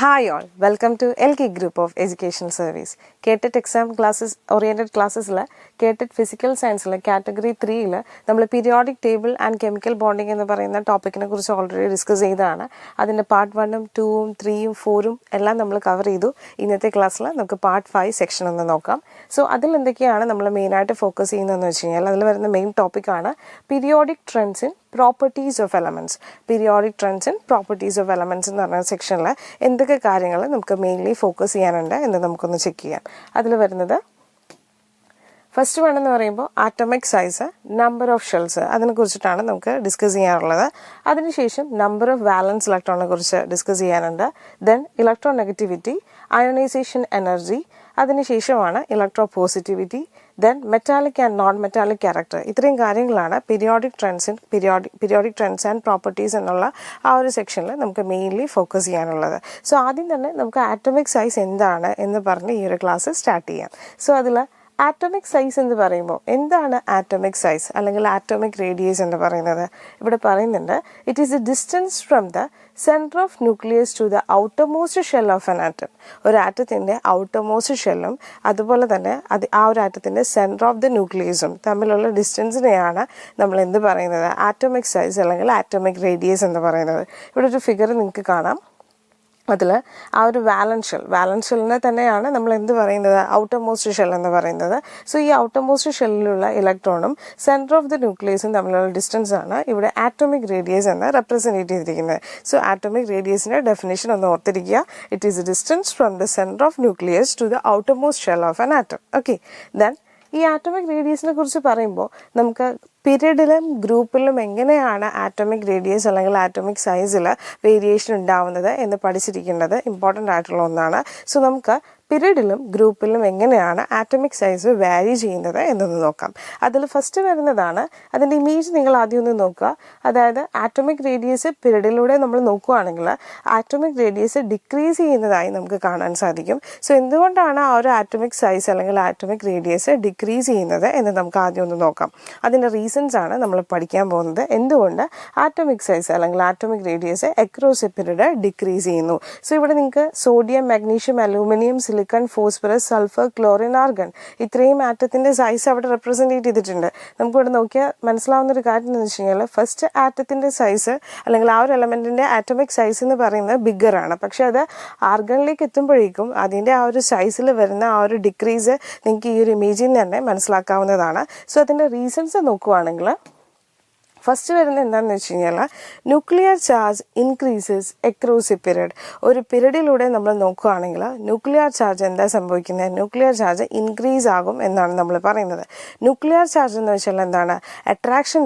Hi all, welcome to LK Group of Educational Service. KTET exam classes oriented classes la KTET Physical Science la category 3 la നമ്മൾ periodic table and chemical bonding എന്ന് പറയുന്ന ടോപ്പിക്കിനെ കുറിച്ച് already discuss ചെയ്തതാണ്. അതിൻ്റെ part 1ഉം 2ഉം 3ഉം 4ഉം എല്ലാം നമ്മൾ cover ചെയ്തു. ഇന്നത്തെ ക്ലാസ്സിൽ നമുക്ക് പാർട്ട് 5 സെക്ഷൻ ഒന്ന് നോക്കാം. സോ അതിൽ എന്തൊക്കെയാണ് നമ്മൾ മെയിനായിട്ട് ഫോക്കസ് ചെയ്യുന്നതെന്ന് വെച്ച് കഴിഞ്ഞാൽ അതിൽ വരുന്ന മെയിൻ ടോപ്പിക്കാണ് periodic trends in properties of elements. Periodic trends in properties of elements എന്ന് പറഞ്ഞ സെക്ഷനിൽ എന്തൊക്കെ കാര്യങ്ങൾ നമുക്ക് മെയിൻലി ഫോക്കസ് ചെയ്യാനുണ്ട് എന്ന് നമുക്കൊന്ന് ചെക്ക് ചെയ്യാം. അതിൽ വരുന്നത് ഫസ്റ്റ് വൺ എന്ന് പറയുമ്പോൾ atomic size, number of shells, അതിനെ കുറിച്ചിട്ടാണ് നമുക്ക് ഡിസ്കസ് ചെയ്യാനുള്ളത്. അതിനുശേഷം നമ്പർ ഓഫ് വാലൻസ് ഇലക്ട്രോണിനെ കുറിച്ച് ഡിസ്കസ് ചെയ്യാനുണ്ട്. Then electronegativity, ionization energy, അതിനുശേഷമാണ് electropositivity, then metallic and non metallic character. ഇത്രയും കാര്യങ്ങളാണ് പീരിയോഡിക് ട്രെൻഡ്സ് ആൻഡ് പ്രോപ്പർട്ടീസ് എന്നുള്ള ആ ഒരു സെക്ഷനിൽ നമുക്ക് മെയിൻലി ഫോക്കസ് ചെയ്യാനുള്ളത്. സോ ആദ്യം തന്നെ നമുക്ക് ആറ്റോമിക് സൈസ് എന്താണ് എന്ന് പറഞ്ഞ് ഈ ഒരു ക്ലാസ് സ്റ്റാർട്ട് ചെയ്യാം. സോ അതിൽ ആറ്റോമിക് സൈസ് എന്ന് പറയുമ്പോൾ എന്താണ് ആറ്റോമിക് സൈസ് അല്ലെങ്കിൽ ആറ്റോമിക് റേഡിയസ് എന്ന് പറയുന്നത്? ഇവിടെ പറയുന്നുണ്ട് it is a distance from the centre of nucleus to the outermost shell of an atom. ഒരു ആറ്റത്തിൻ്റെ ഔട്ടർമോസ്റ്റ് ഷെല്ലും അതുപോലെ തന്നെ ആ ഒരു ആറ്റത്തിൻ്റെ സെൻറ്റർ ഓഫ് ദ ന്യൂക്ലിയസും തമ്മിലുള്ള ഡിസ്റ്റൻസിനെയാണ് നമ്മൾ എന്ത് പറയുന്നത്? ആറ്റോമിക് സൈസ് അല്ലെങ്കിൽ ആറ്റോമിക് റേഡിയസ് എന്ന് പറയുന്നത്. ഇവിടെ ഒരു ഫിഗർ നിങ്ങൾക്ക് കാണാം. അതിൽ ആ ഒരു വാലൻസ് ഷെല്ലിനെ തന്നെയാണ് നമ്മൾ എന്ത് പറയുന്നത്? ഔട്ടർ മോസ്റ്റ് ഷെൽ എന്ന് പറയുന്നത്. സോ ഈ ഔട്ടർ മോസ്റ്റ് ഷെല്ലിലുള്ള ഇലക്ട്രോണും സെൻറ്റർ ഓഫ് ദി ന്യൂക്ലിയസും തമ്മിലുള്ള ഡിസ്റ്റൻസ് ആണ് ഇവിടെ ആറ്റോമിക് റേഡിയസ് എന്ന് റെപ്രസെൻറ്റ് ചെയ്തിരിക്കുന്നത്. സോ ആറ്റോമിക് റേഡിയസിൻ്റെ ഡെഫിനേഷൻ ഒന്ന് ഓർത്തിരിക്കുക. It is a distance from the centre of nucleus to the outermost shell of an atom. Okay, then ഈ ആറ്റോമിക് റേഡിയസിനെ കുറിച്ച് പറയുമ്പോൾ നമുക്ക് പീരീഡിലും ഗ്രൂപ്പിലും എങ്ങനെയാണ് ആറ്റോമിക് റേഡിയസ് അല്ലെങ്കിൽ ആറ്റോമിക് സൈസിൽ വേരിയേഷൻ ഉണ്ടാവുന്നത് എന്ന് പഠിച്ചിരിക്കേണ്ടത് ഇമ്പോർട്ടൻ്റ് ആയിട്ടുള്ള ഒന്നാണ്. സോ നമുക്ക് പീരീഡിലും ഗ്രൂപ്പിലും എങ്ങനെയാണ് ആറ്റോമിക് സൈസ് വാരി ചെയ്യുന്നത് എന്നൊന്ന് നോക്കാം. അതിൽ ഫസ്റ്റ് വരുന്നതാണ്, അതിൻ്റെ ഇമേജ് നിങ്ങൾ ആദ്യം ഒന്ന് നോക്കുക. അതായത് ആറ്റോമിക് റേഡിയസ് പീരീഡിലൂടെ നമ്മൾ നോക്കുകയാണെങ്കിൽ ആറ്റോമിക് റേഡിയസ് ഡിക്രീസ് ചെയ്യുന്നതായി നമുക്ക് കാണാൻ സാധിക്കും. സോ എന്തുകൊണ്ടാണ് ആ ഒരു ആറ്റോമിക് സൈസ് അല്ലെങ്കിൽ ആറ്റോമിക് റേഡിയസ് ഡിക്രീസ് ചെയ്യുന്നത് എന്ന് നമുക്ക് ആദ്യം ഒന്ന് നോക്കാം. അതിൻ്റെ റീസൺസ് ആണ് നമ്മൾ പഠിക്കാൻ പോകുന്നത്. എന്തുകൊണ്ട് ആറ്റോമിക് സൈസ് അല്ലെങ്കിൽ atomic radius across a period decrease ചെയ്യുന്നു. സോ ഇവിടെ നിങ്ങൾക്ക് sodium, magnesium, aluminium, silicon, phosphorus, sulphur, chlorine, argon ഇത്രയും ആറ്റത്തിൻ്റെ സൈസ് അവിടെ റെപ്രസെൻറ്റ് ചെയ്തിട്ടുണ്ട്. നമുക്കിവിടെ നോക്കിയാൽ മനസ്സിലാവുന്ന ഒരു കാര്യം എന്ന് വെച്ച് കഴിഞ്ഞാൽ ഫസ്റ്റ് ആറ്റത്തിൻ്റെ സൈസ് അല്ലെങ്കിൽ ആ ഒരു എലമെൻറ്റിൻ്റെ ആറ്റോമിക് സൈസ് എന്ന് പറയുന്നത് ബിഗ്ഗറാണ്. പക്ഷെ അത് ആർഗണിലേക്ക് എത്തുമ്പോഴേക്കും അതിൻ്റെ ആ ഒരു സൈസിൽ വരുന്ന ആ ഒരു ഡിക്രീസ് നിങ്ങൾക്ക് ഈ ഒരു ഇമേജിൽ നിന്ന് തന്നെ മനസ്സിലാക്കാവുന്നതാണ്. സോ അതിൻ്റെ റീസൺസ് നോക്കുകയാണെങ്കിൽ ഫസ്റ്റ് വരുന്നത് എന്താണെന്ന് വെച്ച് കഴിഞ്ഞാൽ nuclear charge increases across a period. ഒരു പീരീഡിലൂടെ നമ്മൾ നോക്കുകയാണെങ്കിൽ ന്യൂക്ലിയർ ചാർജ് എന്താ സംഭവിക്കുന്നത്? ന്യൂക്ലിയർ ചാർജ് ഇൻക്രീസ് ആകും എന്നാണ് നമ്മൾ പറയുന്നത്. ന്യൂക്ലിയർ ചാർജ് എന്ന് വെച്ചാൽ എന്താണ്? അട്രാക്ഷൻ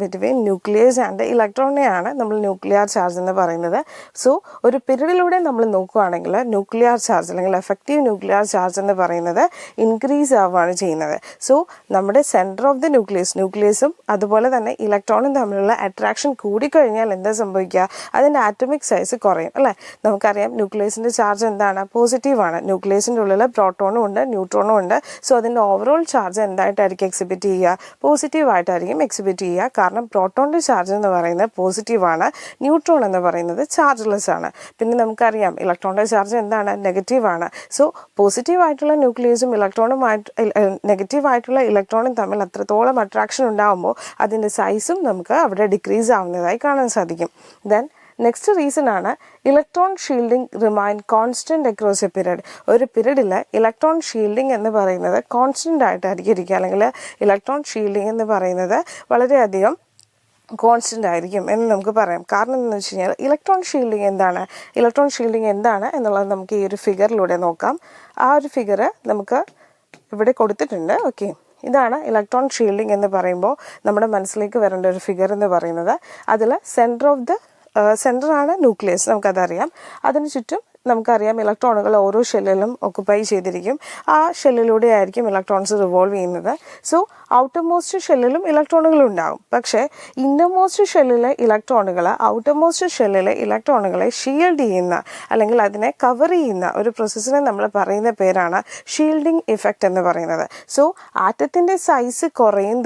ബിറ്റ്വീൻ ന്യൂക്ലിയസ് ആൻഡ് ഇലക്ട്രോണിനെയാണ് നമ്മൾ ന്യൂക്ലിയർ ചാർജ് എന്ന് പറയുന്നത്. സോ ഒരു പീരീഡിലൂടെ നമ്മൾ നോക്കുകയാണെങ്കിൽ ന്യൂക്ലിയർ ചാർജ് അല്ലെങ്കിൽ എഫക്റ്റീവ് ന്യൂക്ലിയർ ചാർജ് എന്ന് പറയുന്നത് ഇൻക്രീസ് ആവുകയാണ് ചെയ്യുന്നത്. സോ നമ്മുടെ സെൻറ്റർ ഓഫ് ദി ന്യൂക്ലിയസും അതുപോലെ തന്നെ ഇലക്ട്രോണും തമ്മിലുള്ള അട്രാക്ഷൻ കൂടിക്കഴിഞ്ഞാൽ എന്താ സംഭവിക്കുക? അതിൻ്റെ ആറ്റോമിക് സൈസ് കുറയും അല്ലേ? നമുക്കറിയാം ന്യൂക്ലിയസിൻ്റെ ചാർജ് എന്താണ്? പോസിറ്റീവാണ്. ന്യൂക്ലിയസിൻ്റെ ഉള്ളിൽ പ്രോട്ടോണും ഉണ്ട്, ന്യൂട്രോണും ഉണ്ട്. സോ അതിൻ്റെ ഓവറോൾ ചാർജ് എന്തായിട്ടായിരിക്കും എക്സിബിറ്റ് ചെയ്യുക? പോസിറ്റീവായിട്ടായിരിക്കും എക്സിബിറ്റ് ചെയ്യുക. കാരണം പ്രോട്ടോണിൻ്റെ ചാർജ് എന്ന് പറയുന്നത് പോസിറ്റീവാണ്, ന്യൂട്രോൺ എന്ന് പറയുന്നത് ചാർജ്ലെസ് ആണ്. പിന്നെ നമുക്കറിയാം ഇലക്ട്രോണിൻ്റെ ചാർജ് എന്താണ്? നെഗറ്റീവാണ്. സോ പോസിറ്റീവായിട്ടുള്ള ന്യൂക്ലിയസും നെഗറ്റീവായിട്ടുള്ള ഇലക്ട്രോണും തമ്മിൽ അത്രത്തോളം അട്രാക്ഷൻ ഉണ്ടാകുമ്പോൾ അതിൻ്റെ സൈസും നമുക്ക് അവിടെ ഡിക്രീസ് ആവുന്നതായി കാണാൻ സാധിക്കും. ദെൻ നെക്സ്റ്റ് റീസൺ ആണ് electron shielding remain constant across a period. ഒരു പീരീഡിൽ ഇലക്ട്രോൺ ഷീൽഡിംഗ് എന്ന് പറയുന്നത് കോൺസ്റ്റന്റ് ആയിട്ടായിരിക്കും ഇരിക്കുക, അല്ലെങ്കിൽ ഇലക്ട്രോൺ ഷീൽഡിംഗ് എന്ന് പറയുന്നത് വളരെയധികം കോൺസ്റ്റന്റ് ആയിരിക്കും എന്ന് നമുക്ക് പറയാം. കാരണം എന്ന് വെച്ച് കഴിഞ്ഞാൽ ഇലക്ട്രോൺ ഷീൽഡിംഗ് എന്താണ് എന്നുള്ളത് നമുക്ക് ഈ ഒരു ഫിഗറിലൂടെ നോക്കാം. ആ ഒരു ഫിഗർ നമുക്ക് ഇവിടെ കൊടുത്തിട്ടുണ്ട്. ഓക്കെ, ഇതാണ് ഇലക്ട്രോൺ ഷീൽഡിംഗ് എന്ന് പറയുമ്പോൾ നമ്മുടെ മനസ്സിലേക്ക് വരേണ്ട ഒരു ഫിഗർ എന്ന് പറയുന്നത്. അതിൽ സെൻറ്ററാണ് ന്യൂക്ലിയസ്, നമുക്കതറിയാം. അതിന് ചുറ്റും നമുക്കറിയാം ഇലക്ട്രോണുകൾ ഓരോ ഷെല്ലിലും ഒക്കുപ്പൈ ചെയ്തിരിക്കും. ആ ഷെല്ലിലൂടെ ആയിരിക്കും ഇലക്ട്രോൺസ് റിവോൾവ് ചെയ്യുന്നത്. സോ ഔട്ടർ മോസ്റ്റ് ഷെല്ലിലും ഇലക്ട്രോണുകൾ ഉണ്ടാകും. പക്ഷേ ഇന്നർമോസ്റ്റ് ഷെല്ലിലെ ഇലക്ട്രോണുകൾ ഔട്ടർ മോസ്റ്റ് ഷെല്ലിലെ ഇലക്ട്രോണുകളെ ഷീൽഡ് ചെയ്യുന്ന അല്ലെങ്കിൽ അതിനെ കവർ ചെയ്യുന്ന ഒരു പ്രോസസ്സിനെ നമ്മൾ പറയുന്ന പേരാണ് ഷീൽഡിംഗ് ഇഫക്റ്റ് എന്ന് പറയുന്നത്. സോ ആറ്റത്തിൻ്റെ സൈസ് കുറയും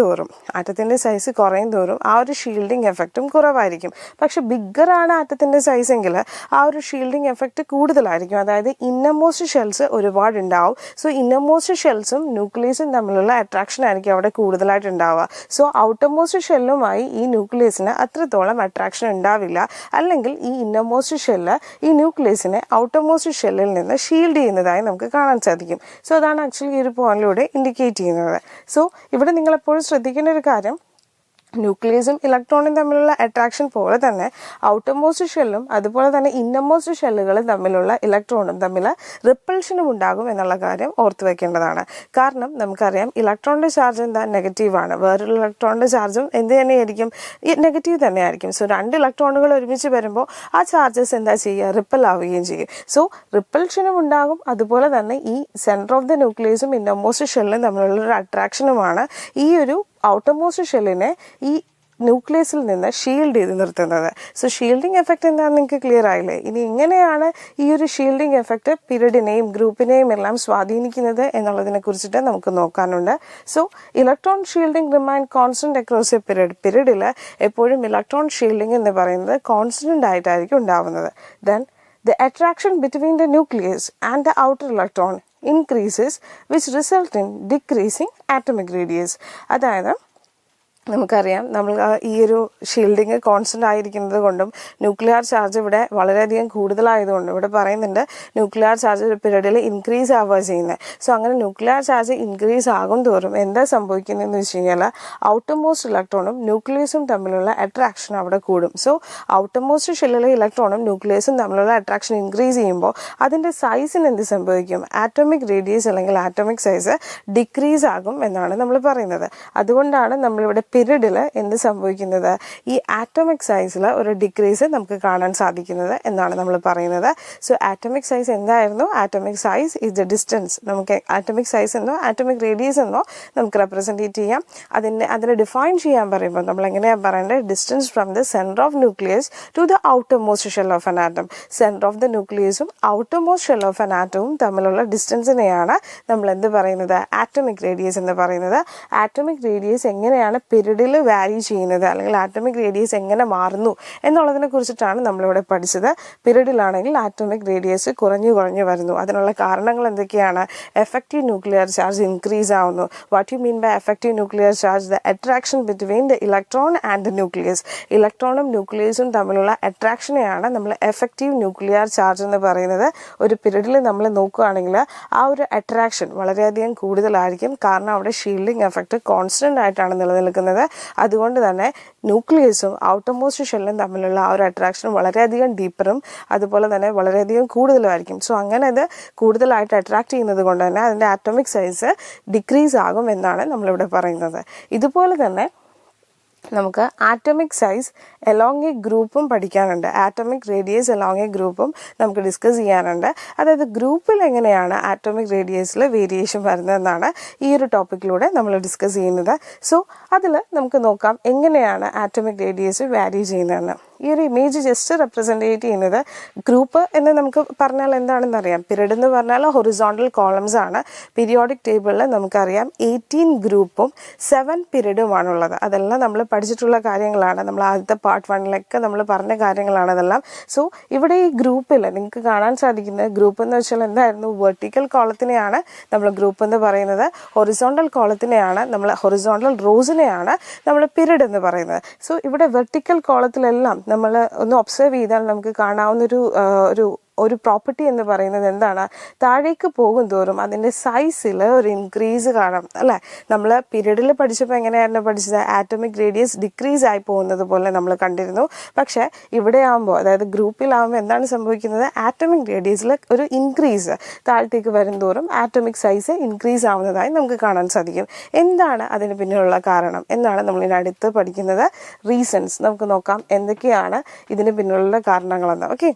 തോറും ആ ഒരു ഷീൽഡിംഗ് എഫക്റ്റും കുറവായിരിക്കും. പക്ഷെ ബിഗ്ഗറാണ് ആറ്റത്തിൻ്റെ സൈസ് എങ്കിൽ ആ ഒരു ഷീൽഡിംഗ് എഫക്റ്റ് കൂടുതലായിരിക്കും. അതായത് ഇന്നർമോസ്റ്റ് ഷെൽസ് ഒരുപാട് ഉണ്ടാവും. സോ ഇന്നർമോസ്റ്റ് ഷെൽസും ന്യൂക്ലിയസും തമ്മിലുള്ള അട്രാക്ഷൻ ആയിരിക്കും അവിടെ കൂടുതലായിട്ട് ഉണ്ടാവുക. സോ ഔട്ടർമോസ്റ്റ് ഷെല്ലുമായി ഈ ന്യൂക്ലിയസിന് അത്രത്തോളം അട്രാക്ഷൻ ഉണ്ടാവില്ല. അല്ലെങ്കിൽ ഈ ഇന്നർമോസ്റ്റ് ഷെല്ല് ഈ ന്യൂക്ലിയസിനെ ഔട്ടർമോസ്റ്റ് ഷെല്ലിൽ നിന്ന് ഷീൽഡ് ചെയ്യുന്നതായി നമുക്ക് കാണാൻ സാധിക്കും. സോ അതാണ് ആക്ച്വലി ഈ ഒരു പോയിന്റിലൂടെ ഇൻഡിക്കേറ്റ് ചെയ്യുന്നത്. സോ ഇവിടെ നിങ്ങളെപ്പോഴും ശ്രദ്ധിക്കേണ്ട ഒരു കാര്യം, ന്യൂക്ലിയസും ഇലക്ട്രോണും തമ്മിലുള്ള അട്രാക്ഷൻ പോലെ തന്നെ ഔട്ടർമോസ്റ്റ് ഷെല്ലും അതുപോലെ തന്നെ ഇന്നർമോസ്റ്റ് ഷെല്ലുകളും തമ്മിലുള്ള ഇലക്ട്രോണും തമ്മിൽ റിപ്പൾഷനും ഉണ്ടാകും എന്നുള്ള കാര്യം ഓർത്തു വെക്കേണ്ടതാണ്. കാരണം നമുക്കറിയാം ഇലക്ട്രോണിൻ്റെ ചാർജ് എന്താ, നെഗറ്റീവാണ്. വേറൊരു ഇലക്ട്രോണിൻ്റെ ചാർജും എന്ത് തന്നെയായിരിക്കും, നെഗറ്റീവ് തന്നെയായിരിക്കും. സോ രണ്ട് ഇലക്ട്രോണുകൾ ഒരുമിച്ച് വരുമ്പോൾ ആ ചാർജസ് എന്താ ചെയ്യുക, റിപ്പൽ ആവുകയും ചെയ്യും. സോ റിപ്പൾഷനും ഉണ്ടാകും. അതുപോലെ തന്നെ ഈ സെൻറ്റർ ഓഫ് ദ ന്യൂക്ലിയസും ഇന്നർമോസ്റ്റ് ഷെല്ലും തമ്മിലുള്ള ഒരു അട്രാക്ഷനുമാണ് ഈ ഒരു ഔട്ടർമോസ്റ്റ് ഷെല്ലിനെ ഈ ന്യൂക്ലിയസിൽ നിന്ന് ഷീൽഡ് ചെയ്ത് നിർത്തുന്നത്. സോ ഷീൽഡിംഗ് എഫക്റ്റ് എന്താണെന്ന് നിങ്ങൾക്ക് ക്ലിയർ ആയില്ലേ? ഇനി എങ്ങനെയാണ് ഈ ഒരു ഷീൽഡിംഗ് എഫക്റ്റ് പീരിയഡിനെയും ഗ്രൂപ്പിനെയും എല്ലാം സ്വാധീനിക്കുന്നത് എന്നുള്ളതിനെ കുറിച്ചിട്ട് നമുക്ക് നോക്കാനുണ്ട്. So electron shielding remain constant across a പീരിയഡിൽ എപ്പോഴും ഇലക്ട്രോൺ ഷീൽഡിംഗ് എന്ന് പറയുന്നത് കോൺസ്റ്റന്റ് ആയിട്ടായിരിക്കും ഉണ്ടാവുന്നത്. Then the attraction between the nucleus and the outer electron increases, which result in decreasing atomic radius. അതായത് നമുക്കറിയാം നമ്മൾ ഈ ഒരു ഷീൽഡിങ് കോൺസ്റ്റന്റ് ആയിരിക്കുന്നത് കൊണ്ടും ന്യൂക്ലിയർ ചാർജ് ഇവിടെ വളരെയധികം കൂടുതലായതുകൊണ്ടും ഇവിടെ പറയുന്നുണ്ട് ന്യൂക്ലിയർ ചാർജ് ഒരു പീരീഡിൽ ഇൻക്രീസ് ആവുക ചെയ്യുന്നത്. സോ അങ്ങനെ ന്യൂക്ലിയർ ചാർജ് ഇൻക്രീസ് ആകും തോറും എന്താ സംഭവിക്കുന്നതെന്ന് വെച്ച് കഴിഞ്ഞാൽ ഔട്ടർ മോസ്റ്റ് ഇലക്ട്രോണും ന്യൂക്ലിയസും തമ്മിലുള്ള അട്രാക്ഷൻ അവിടെ കൂടും. സോ ഔട്ടർ മോസ്റ്റ് ഷെല്ലിലെ ഇലക്ട്രോണും ന്യൂക്ലിയസും തമ്മിലുള്ള അട്രാക്ഷൻ ഇൻക്രീസ് ചെയ്യുമ്പോൾ അതിൻ്റെ സൈസിന് എന്ത് സംഭവിക്കും, ആറ്റോമിക് റേഡിയസ് അല്ലെങ്കിൽ ആറ്റോമിക് സൈസ് ഡിക്രീസ് ആകും എന്നാണ് നമ്മൾ പറയുന്നത്. അതുകൊണ്ടാണ് നമ്മളിവിടെ പീരീഡിൽ എന്ത് സംഭവിക്കുന്നത്, ഈ ആറ്റോമിക് സൈസിൽ ഒരു ഡിക്രീസ് നമുക്ക് കാണാൻ സാധിക്കുന്നത് എന്നാണ് നമ്മൾ പറയുന്നത്. സോ ആറ്റോമിക് സൈസ് എന്തായിരുന്നു, atomic size is the distance. നമുക്ക് ആറ്റോമിക് സൈസ് എന്നോ ആറ്റോമിക് റേഡിയസ് എന്നോ നമുക്ക് റെപ്രസെൻറ്റേറ്റ് ചെയ്യാം. അതിനെ ഡിഫൈൻ ചെയ്യാൻ പറയുമ്പോൾ നമ്മൾ എങ്ങനെയാണ് പറയേണ്ടത്, distance from the centre of nucleus to the outermost shell of an atom. Centre of the ന്യൂക്ലിയസും outermost shell of an ആറ്റവും തമ്മിലുള്ള ഡിസ്റ്റൻസിനെയാണ് നമ്മൾ എന്ത് പറയുന്നത്, ആറ്റോമിക് റേഡിയസ് എന്ന് പറയുന്നത്. ആറ്റോമിക് റേഡിയസ് എങ്ങനെയാണ് പീരീഡിൽ വാരി ചെയ്യുന്നത് അല്ലെങ്കിൽ ആറ്റോമിക് റേഡിയസ് എങ്ങനെ മാറുന്നു എന്നുള്ളതിനെ കുറിച്ചിട്ടാണ് നമ്മളിവിടെ പഠിച്ചത്. പീരീഡിലാണെങ്കിൽ ആറ്റോമിക് റേഡിയസ് കുറഞ്ഞു വരുന്നു. അതിനുള്ള കാരണങ്ങൾ എന്തൊക്കെയാണ്, എഫക്റ്റീവ് ന്യൂക്ലിയർ ചാർജ് ഇൻക്രീസ് ആവുന്നു. What you mean by effective nuclear charge, the attraction between the electron and the nucleus. ഇലക്ട്രോണും ന്യൂക്ലിയസും തമ്മിലുള്ള അട്രാക്ഷനെയാണ് നമ്മൾ എഫക്റ്റീവ് ന്യൂക്ലിയർ ചാർജ് എന്ന് പറയുന്നത്. ഒരു പീരീഡിൽ നമ്മൾ നോക്കുകയാണെങ്കിൽ ആ ഒരു അട്രാക്ഷൻ വളരെയധികം കൂടുതലായിരിക്കും. കാരണം അവിടെ ഷീൽഡിംഗ് എഫക്റ്റ് കോൺസ്റ്റന്റ് ആയിട്ടാണ് നിലനിൽക്കുന്നത്. അതുകൊണ്ട് തന്നെ ന്യൂക്ലിയസും ഔട്ടർമോസ്റ്റ് ഷെല്ലും തമ്മിലുള്ള ആ ഒരു അട്രാക്ഷൻ വളരെയധികം ഡീപ്പറും അതുപോലെ തന്നെ വളരെയധികം കൂടുതലുമായിരിക്കും. സോ അങ്ങനെ അത് കൂടുതലായിട്ട് അട്രാക്ട് ചെയ്യുന്നത് കൊണ്ട് തന്നെ അതിൻ്റെ ആറ്റോമിക് സൈസ് ഡിക്രീസ് ആകും എന്നാണ് നമ്മളിവിടെ പറയുന്നത്. ഇതുപോലെ തന്നെ നമുക്ക് ആറ്റോമിക് സൈസ് എലോങ് എ ഗ്രൂപ്പും പഠിക്കാനുണ്ട്. ആറ്റോമിക് റേഡിയസ് എലോങ് എ ഗ്രൂപ്പും നമുക്ക് ഡിസ്കസ് ചെയ്യാനുണ്ട്. അതായത് ഗ്രൂപ്പിൽ എങ്ങനെയാണ് ആറ്റോമിക് റേഡിയസിൽ വേരിയേഷൻ വരുന്നതെന്നാണ് ഈ ഒരു ടോപ്പിക്കിലൂടെ നമ്മൾ ഡിസ്കസ് ചെയ്യുന്നത്. സോ അതിൽ നമുക്ക് നോക്കാം എങ്ങനെയാണ് ആറ്റോമിക് റേഡിയസ് വാരി ചെയ്യുന്നതെന്ന്. ഈ ഒരു ഇമേജ് ജസ്റ്റ് റെപ്രസെൻറ്റേറ്റ് ചെയ്യുന്നത് ഗ്രൂപ്പ് എന്ന് നമുക്ക് പറഞ്ഞാൽ എന്താണെന്ന് അറിയാം. പീരീഡ് എന്ന് പറഞ്ഞാൽ ഹൊറിസോണ്ടൽ കോളംസ് ആണ്. പീരിയോഡിക് ടേബിളിൽ നമുക്കറിയാം 18 ഗ്രൂപ്പും 7 പീരീഡുമാണുള്ളത്. അതെല്ലാം നമ്മൾ പഠിച്ചിട്ടുള്ള കാര്യങ്ങളാണ്. നമ്മൾ ആദ്യത്തെ പാർട്ട് 1 നമ്മൾ പറഞ്ഞ കാര്യങ്ങളാണ് അതെല്ലാം. സോ ഇവിടെ ഈ ഗ്രൂപ്പിൽ നിങ്ങൾക്ക് കാണാൻ സാധിക്കുന്നത് ഗ്രൂപ്പ് എന്ന് വെച്ചാൽ എന്തായിരുന്നു, വെർട്ടിക്കൽ കോളത്തിനെയാണ് നമ്മൾ ഗ്രൂപ്പ് എന്ന് പറയുന്നത്. ഹൊറിസോണ്ടൽ കോളത്തിനെയാണ് നമ്മൾ ഹൊറിസോണ്ടൽ റോസിനെയാണ് നമ്മൾ പീരീഡ് എന്ന് പറയുന്നത്. സോ ഇവിടെ വെർട്ടിക്കൽ കോളത്തിലെല്ലാം നമ്മൾ ഒന്ന് ഒബ്സർവ് ചെയ്താൽ നമുക്ക് കാണാവുന്ന ഒരു പ്രോപ്പർട്ടി എന്ന് പറയുന്നത് എന്താണ്, താഴേക്ക് പോകും തോറും അതിൻ്റെ സൈസിൽ ഒരു ഇൻക്രീസ് കാണാം അല്ലേ. നമ്മൾ പീരീഡിൽ പഠിച്ചപ്പോൾ എങ്ങനെയായിരുന്നു പഠിച്ചത്, ആറ്റോമിക് റേഡിയസ് ഡിക്രീസ് ആയി പോകുന്നത് പോലെ നമ്മൾ കണ്ടിരുന്നു. പക്ഷേ ഇവിടെ ആകുമ്പോൾ അതായത് ഗ്രൂപ്പിലാകുമ്പോൾ എന്താണ് സംഭവിക്കുന്നത്, ആറ്റോമിക് റേഡിയസിൽ ഒരു ഇൻക്രീസ് താഴത്തേക്ക് വരും തോറും ആറ്റോമിക് സൈസ് ഇൻക്രീസ് ആവുന്നതായി നമുക്ക് കാണാൻ സാധിക്കും. എന്താണ് അതിന് പിന്നിലുള്ള കാരണം എന്നാണ് നമ്മളിതിനടുത്ത് പഠിക്കുന്നത്. റീസൺസ് നമുക്ക് നോക്കാം എന്തൊക്കെയാണ് ഇതിന് പിന്നിലുള്ള കാരണങ്ങളെന്ന്. ഓക്കെ,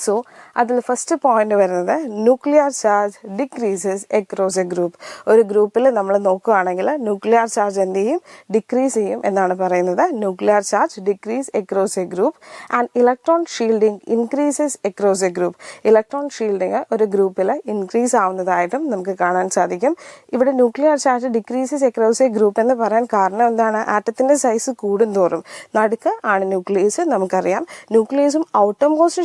സോ അതിൽ ഫസ്റ്റ് പോയിന്റ് വരുന്നത് nuclear charge decreases across A group. ഒരു ഗ്രൂപ്പിൽ നമ്മൾ നോക്കുകയാണെങ്കിൽ ന്യൂക്ലിയർ ചാർജ് എന്ത് ചെയ്യും, ഡിക്രീസ് ചെയ്യും എന്നാണ് പറയുന്നത്. Nuclear charge decrease across A group and electron shielding increases across A group. Electron shielding ഒരു ഗ്രൂപ്പിൽ ഇൻക്രീസ് ആവുന്നതായിട്ടും നമുക്ക് കാണാൻ സാധിക്കും. ഇവിടെ nuclear charge decreases across A group എന്ന് പറയാൻ കാരണം എന്താണ്, ആറ്റത്തിന്റെ സൈസ് കൂടുന്തോറും നടുക്ക് ആണ് ന്യൂക്ലിയസ്. നമുക്കറിയാം ന്യൂക്ലിയസും ഔട്ടർമോസ്റ്റ്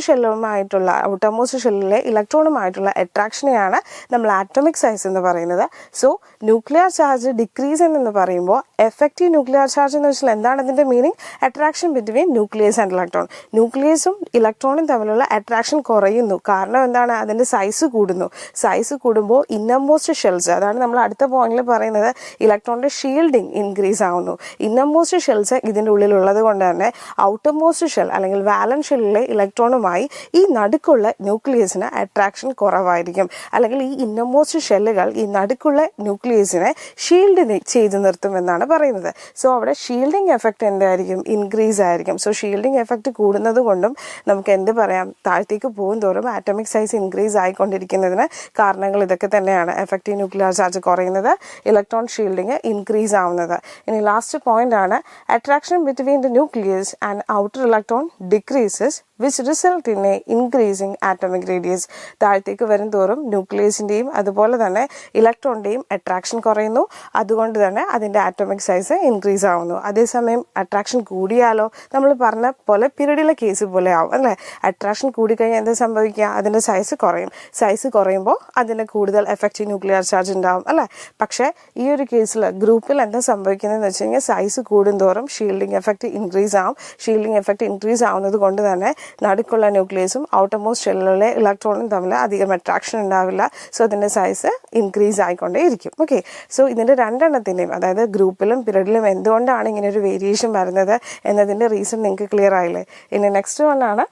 ഷെല്ലിലെ ഇലക്ട്രോണുമായിട്ടുള്ള അട്രാക്ഷനെയാണ് നമ്മൾ ആറ്റോമിക് സൈസ് എന്ന് പറയുന്നത്. സോ ന്യൂക്ലിയർ ചാർജ് ഡിക്രീസ് എന്ന് പറയുമ്പോൾ എഫക്റ്റീവ് ന്യൂക്ലിയർ ചാർജ് എന്ന് വെച്ചാൽ എന്താണ് അതിന്റെ meaning, attraction between nucleus and electron. ന്യൂക്ലിയസും ഇലക്ട്രോണും തമ്മിലുള്ള അട്രാക്ഷൻ കുറയുന്നു. കാരണം എന്താണ്, അതിന്റെ സൈസ് കൂടുന്നു. സൈസ് കൂടുമ്പോൾ ഇന്നർമോസ്റ്റ് ഷെൽസ്, അതാണ് നമ്മൾ അടുത്ത പോയിന്റിൽ പറയുന്നത്, ഇലക്ട്രോണിന്റെ ഷീൽഡിംഗ് ഇൻക്രീസ് ആവുന്നു. ഇന്നർമോസ്റ്റ് ഷെൽസ് ഇതിന്റെ ഉള്ളിലുള്ളത് കൊണ്ട് തന്നെ ഔട്ടർമോസ്റ്റ് ഷെൽ അല്ലെങ്കിൽ വാലൻ ഷെല്ലിലെ ഇലക്ട്രോണുമായി ഈ നടുക്കുള്ള ന്യൂക്ലിയസിന് അട്രാക്ഷൻ കുറവായിരിക്കും. അല്ലെങ്കിൽ ഈ ഇന്നർമോസ്റ്റ് ഷെല്ലുകൾ ഈ നടുക്കുള്ള ന്യൂക്ലിയസിനെ ഷീൽഡ് ചെയ്ത് നിർത്തും എന്നാണ് പറയുന്നത്. സോ അവിടെ ഷീൽഡിംഗ് എഫക്റ്റ് എന്തായിരിക്കും, ഇൻക്രീസ് ആയിരിക്കും. സോ ഷീൽഡിംഗ് എഫക്റ്റ് കൂടുന്നത് കൊണ്ടും നമുക്ക് എന്ത് പറയാം, താഴത്തേക്ക് പോകും തോറും ആറ്റോമിക് സൈസ് ഇൻക്രീസ് ആയിക്കൊണ്ടിരിക്കുന്നതിന് കാരണങ്ങൾ ഇതൊക്കെ തന്നെയാണ്. എഫക്റ്റീവ് ന്യൂക്ലിയർ ചാർജ് കുറയുന്നത്, ഇലക്ട്രോൺ ഷീൽഡിംഗ് ഇൻക്രീസ് ആവുന്നത്. ഇനി ലാസ്റ്റ് പോയിന്റ് ആണ് attraction between the nucleus and outer electron decreases which result in A increasing atomic radius. താഴത്തേക്ക് വരും തോറും ന്യൂക്ലിയസിന്റെയും അതുപോലെ തന്നെ ഇലക്ട്രോണിന്റെയും അട്രാക്ഷൻ കുറയുന്നു. അതുകൊണ്ട് തന്നെ അതിന്റെ ആറ്റോമിക് സൈസ് ഇൻക്രീസ് ആവുന്നു. അതേസമയം അട്രാക്ഷൻ കൂടിയാലോ, നമ്മൾ പറഞ്ഞ പോലെ പിരീഡിലെ കേസ് പോലെ ആവും അല്ലേ. അട്രാക്ഷൻ കൂടിക്കഴിഞ്ഞാൽ എന്താ സംഭവിക്കുക, അതിന്റെ സൈസ് കുറയും. സൈസ് കുറയുമ്പോൾ അതിന് കൂടുതൽ എഫക്റ്റീവ് ന്യൂക്ലിയർ ചാർജ് ഉണ്ടാവും അല്ലേ. പക്ഷേ ഈ ഒരു കേസിൽ ഗ്രൂപ്പിൽ എന്താ സംഭവിക്കുന്നതെന്ന് വെച്ച് കഴിഞ്ഞാൽ സൈസ് കൂടുന്തോറും ഷീൽഡിംഗ് എഫക്റ്റ് ഇൻക്രീസ് ആവും. ഷീൽഡിംഗ് എഫക്റ്റ് ഇൻക്രീസ് ആവുന്നത് കൊണ്ട് തന്നെ നടുക്കുള്ള ന്യൂക്ലിയസും ഔട്ടർമോസ്റ്റ് ഷെല്ലിലെ ഇലക്ട്രോണും തമ്മിൽ അധികം അട്രാക്ഷൻ ഉണ്ടാവില്ല. സോ അതിന്റെ സൈസ് ഇൻക്രീസ് ആയിക്കൊണ്ടേ ഇരിക്കും. ഓക്കെ, സോ ഇതിന്റെ രണ്ടെണ്ണത്തിന്റെയും, അതായത് ഗ്രൂപ്പിലും പിരീഡിലും എന്തുകൊണ്ടാണ് ഇങ്ങനെ ഒരു വേരിയേഷൻ വരുന്നത് എന്നതിന്റെ റീസൺ നിങ്ങൾക്ക് ക്ലിയർ ആയില്ലേ. ഇനി നെക്സ്റ്റ് വണ്ണാണ്,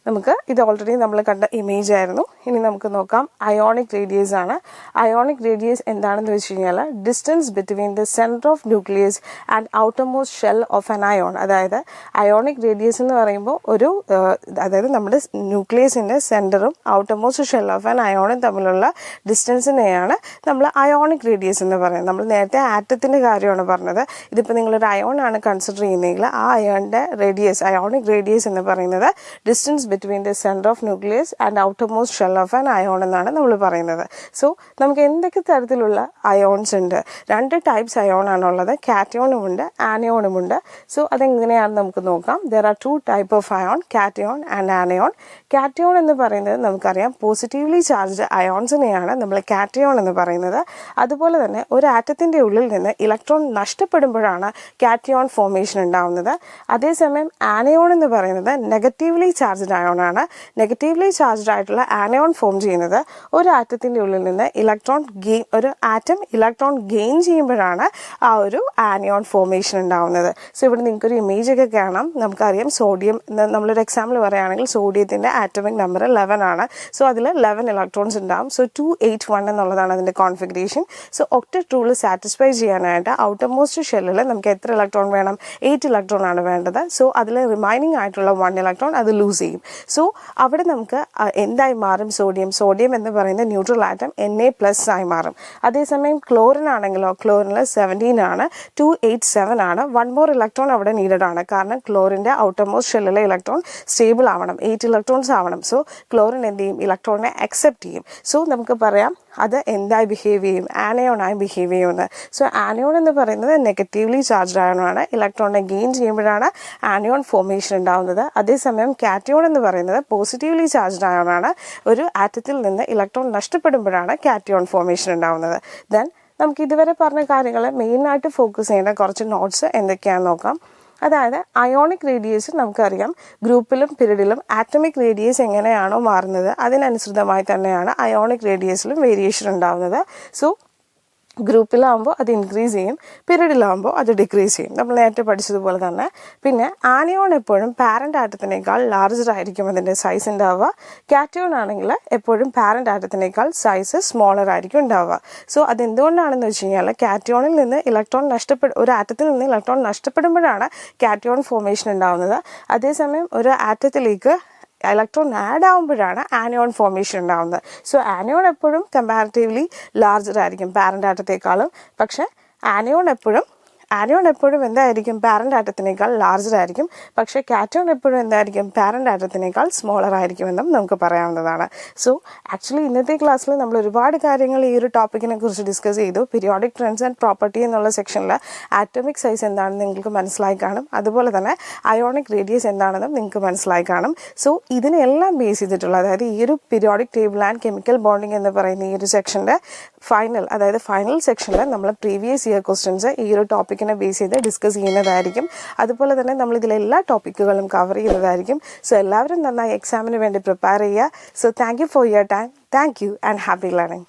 നമുക്ക് ഇത് ഓൾറെഡി നമ്മൾ കണ്ട ഇമേജ് ആയിരുന്നു. ഇനി നമുക്ക് നോക്കാം അയോണിക് റേഡിയസ് ആണ്. അയോണിക് റേഡിയസ് എന്താണെന്ന് വെച്ച് കഴിഞ്ഞാൽ distance between the centre of nucleus and outermost shell of an ion. അതായത് അയോണിക് റേഡിയസ് എന്ന് പറയുമ്പോൾ ഒരു അതായത് നമ്മുടെ ന്യൂക്ലിയസിന്റെ സെന്ററും ഔട്ടർമോസ്റ്റ് ഷെൽ ഓഫ് ആൻ അയോണും തമ്മിലുള്ള ഡിസ്റ്റൻസിനെയാണ് നമ്മൾ അയോണിക് റേഡിയസ് എന്ന് പറയുന്നത്. നമ്മൾ നേരത്തെ ആറ്റത്തിന്റെ കാര്യമാണ് പറഞ്ഞത്. ഇതിപ്പോൾ നിങ്ങളൊരു അയോൺ ആണ് കൺസിഡർ ചെയ്യുന്നതെങ്കിൽ ആ അയോണിന്റെ റേഡിയസ്, അയോണിക് റേഡിയസ് എന്ന് പറയുന്നത് distance between the centre of nucleus and outermost shell of an ion എന്നാണ് നമ്മൾ പറയുന്നത്. സോ നമുക്ക് എന്തൊക്കെ തരത്തിലുള്ള അയോൺസ് ഉണ്ട്, രണ്ട് ടൈപ്സ് അയോൺ ആണുള്ളത്, കാറ്റയോണും ഉണ്ട് ആനയോണും ഉണ്ട്. സോ അതെങ്ങനെയാണെന്ന് നമുക്ക് നോക്കാം. There are two type of ion, cation and anion. Cation എന്ന് പറയുന്നത് നമുക്കറിയാം പോസിറ്റീവ്ലി ചാർജ്ഡ് അയോൺസിനെയാണ് നമ്മൾ കാറ്റയോൺ എന്ന് പറയുന്നത്. അതുപോലെ തന്നെ ഒരു ആറ്റത്തിന്റെ ഉള്ളിൽ നിന്ന് ഇലക്ട്രോൺ നഷ്ടപ്പെടുമ്പോഴാണ് കാറ്റയോൺ ഫോർമേഷൻ ഉണ്ടാവുന്നത്. അതേസമയം ആനയോൺ എന്ന് പറയുന്നത് നെഗറ്റീവ്ലി ചാർജ്ഡ് അയോൺ ആണ്. നെഗറ്റീവ്ലി ചാർജ്ഡ് ആയിട്ടുള്ള ആനയോൺ ഫോം ചെയ്യുന്നത് ഒരു ആറ്റത്തിന്റെ ഉള്ളിൽ നിന്ന് ഒരു ആറ്റം ഇലക്ട്രോൺ ഗെയിൻ ചെയ്യുമ്പോഴാണ് ആ ഒരു ആനയോൺ ഫോർമേഷൻ ഉണ്ടാവുന്നത്. സോ ഇവിടെ നിങ്ങൾക്കൊരു ഇമേജ് ഒക്കെ കാണാം. നമുക്കറിയാം സോഡിയം, നമ്മളൊരു എക്സാമ്പിൾ പറയുകയാണെങ്കിൽ സോഡിയത്തിന്റെ ആറ്റമിക് നമ്പർ 11 ആണ്. സോ അതിൽ 11 ഇലക്ട്രോൺസ് ഉണ്ടാവും. സോ 281 എന്നുള്ളതാണ് അതിന്റെ configuration. So octet rule satisfy ചെയ്യാനായിട്ട് ഔട്ടർമോസ്റ്റ് ഷെല്ലിൽ നമുക്ക് എത്ര ഇലക്ട്രോൺ വേണം, 8 ഇലക്ട്രോൺ ആണ് വേണ്ടത്. സോ അതിൽ റിമൈനിങ് ആയിട്ടുള്ള 1 ഇലക്ട്രോൺ അത് ലൂസ് ചെയ്യും. സോ അവിടെ നമുക്ക് എന്തായി മാറും, സോഡിയം എന്ന് പറയുന്ന ന്യൂട്രൽ ആറ്റം Na+ ആയി മാറും. അതേസമയം ക്ലോറിൻ ആണെങ്കിലോ, ക്ലോറിനിൽ 17 ആണ്, 287 ആണ്. 1 more ഇലക്ട്രോൺ അവിടെ നീഡഡ് ആണ്. കാരണം ക്ലോറിന്റെ ഔട്ടർമോസ്റ്റ് ഷെല്ലിലെ ഇലക്ട്രോൺ സ്റ്റേബിൾ ആവണം, 8 ഇലക്ട്രോൺസ് ആവണം. സോ ക്ലോറിൻ എന്ത് ചെയ്യും, ഇലക്ട്രോണിനെ അക്സെപ്റ്റ് ചെയ്യും. സോ നമുക്ക് പറയാം അത് എന്തായി ബിഹേവ് ചെയ്യും, ആനയോണായി ബിഹേവ് ചെയ്യുമെന്ന്. സോ ആനയോൺ എന്ന് പറയുന്നത് നെഗറ്റീവ്ലി ചാർജ്ഡ് അയോണാണ്. ഇലക്ട്രോണിനെ ഗെയിൻ ചെയ്യുമ്പോഴാണ് ആനയോൺ ഫോർമേഷൻ ഉണ്ടാവുന്നത്. അതേസമയം കാറ്റയോൺ എന്ന് പറയുന്നത് പോസിറ്റീവ്ലി ചാർജ്ഡ് അയോണാണ്. ഒരു ആറ്റത്തിൽ നിന്ന് ഇലക്ട്രോൺ നഷ്ടപ്പെടുമ്പോഴാണ് കാറ്റയോൺ ഫോർമേഷൻ ഉണ്ടാവുന്നത്. ദെൻ നമുക്ക് ഇതുവരെ പറഞ്ഞ കാര്യങ്ങൾ മെയിനായിട്ട് ഫോക്കസ് ചെയ്യേണ്ട കുറച്ച് നോട്ട്സ് എന്തൊക്കെയാണെന്ന് നോക്കാം. അതായത് അയോണിക് റേഡിയസ് നമുക്കറിയാം ഗ്രൂപ്പിലും പിരീഡിലും ആറ്റമിക് റേഡിയസ് എങ്ങനെയാണോ മാറുന്നത് അതിനനുസൃതമായി തന്നെയാണ് അയോണിക് റേഡിയസിലും വേരിയേഷൻ ഉണ്ടാവുന്നത്. സോ ഗ്രൂപ്പിലാവുമ്പോൾ അത് ഇൻക്രീസ് ചെയ്യും, പിരീഡിലാവുമ്പോൾ അത് ഡിക്രീസ് ചെയ്യും, നമ്മൾ നേരത്തെ പഠിച്ചതുപോലെ തന്നെ. പിന്നെ ആനയോൺ എപ്പോഴും പാരന്റ് ആറ്റത്തിനേക്കാൾ ലാർജർ ആയിരിക്കും അതിൻ്റെ സൈസ് ഉണ്ടാവുക. കാറ്റയോൺ ആണെങ്കിൽ എപ്പോഴും പാരന്റ് ആറ്റത്തിനേക്കാൾ സൈസ് സ്മോളർ ആയിരിക്കും ഉണ്ടാവുക. സോ അതെന്തുകൊണ്ടാണെന്ന് വെച്ച് കഴിഞ്ഞാൽ കാറ്റയോണിൽ നിന്ന് ഒരു ആറ്റത്തിൽ നിന്ന് ഇലക്ട്രോൺ നഷ്ടപ്പെടുമ്പോഴാണ് കാറ്റയോൺ ഫോർമേഷൻ ഉണ്ടാവുന്നത്. അതേസമയം ഒരു ആറ്റത്തിലേക്ക് ഇലക്ട്രോൺ ആഡ് ആകുമ്പോഴാണ് ആനയോൺ ഫോർമേഷൻ ഉണ്ടാകുന്നത്. സോ ആനയോൺ എപ്പോഴും കമ്പാരിറ്റീവ്ലി ലാർജർ ആയിരിക്കും പാരൻ്റ് ആറ്റത്തേക്കാളും. പക്ഷേ ആനയോൺ എപ്പോഴും എന്തായിരിക്കും പാരൻ്റ് ആറ്റത്തിനേക്കാൾ ലാർജർ ആയിരിക്കും. പക്ഷേ കാറ്റയോൺ എപ്പോഴും എന്തായിരിക്കും പാരൻ്റ് ആറ്റത്തിനേക്കാൾ സ്മോളർ ആയിരിക്കുമെന്നും നമുക്ക് പറയാവുന്നതാണ്. സോ ആക്ച്വലി ഇന്നത്തെ ക്ലാസ്സിൽ നമ്മൾ ഒരുപാട് കാര്യങ്ങൾ ഈ ഒരു ടോപ്പിക്കിനെ കുറിച്ച് ഡിസ്കസ് ചെയ്തു. പീരിയോഡിക് ട്രെൻഡ്സ് ആൻഡ് പ്രോപ്പർട്ടി എന്നുള്ള സെക്ഷനിൽ ആറ്റോമിക് സൈസ് എന്താണെന്ന് നിങ്ങൾക്ക് മനസ്സിലായി കാണും. അതുപോലെ തന്നെ അയോണിക് റേഡിയസ് എന്താണെന്നും നിങ്ങൾക്ക് മനസ്സിലായി കാണും. സോ ഇതിനെല്ലാം ബേസ് ചെയ്തിട്ടുള്ള, അതായത് ഈ ഒരു periodic table and chemical bonding എന്ന് പറയുന്ന ഈ ഒരു സെക്ഷൻ്റെ ഫൈനൽ സെക്ഷനിൽ നമ്മൾ പ്രീവിയസ് ഇയർ ക്വസ്റ്റ്യൻസ് ഈ ഒരു ടോപ്പിക്കിനെ ബേസ് ചെയ്ത് ഡിസ്കസ് ചെയ്യുന്നതായിരിക്കും. അതുപോലെ തന്നെ നമ്മൾ ഇതിലെല്ലാ ടോപ്പിക്കുകളും കവർ ചെയ്യുന്നതായിരിക്കും. സോ എല്ലാവരും നന്നായി എക്സാമിന് വേണ്ടി പ്രിപ്പയർ ചെയ്യുക. So thank you for your time. Thank you and happy learning.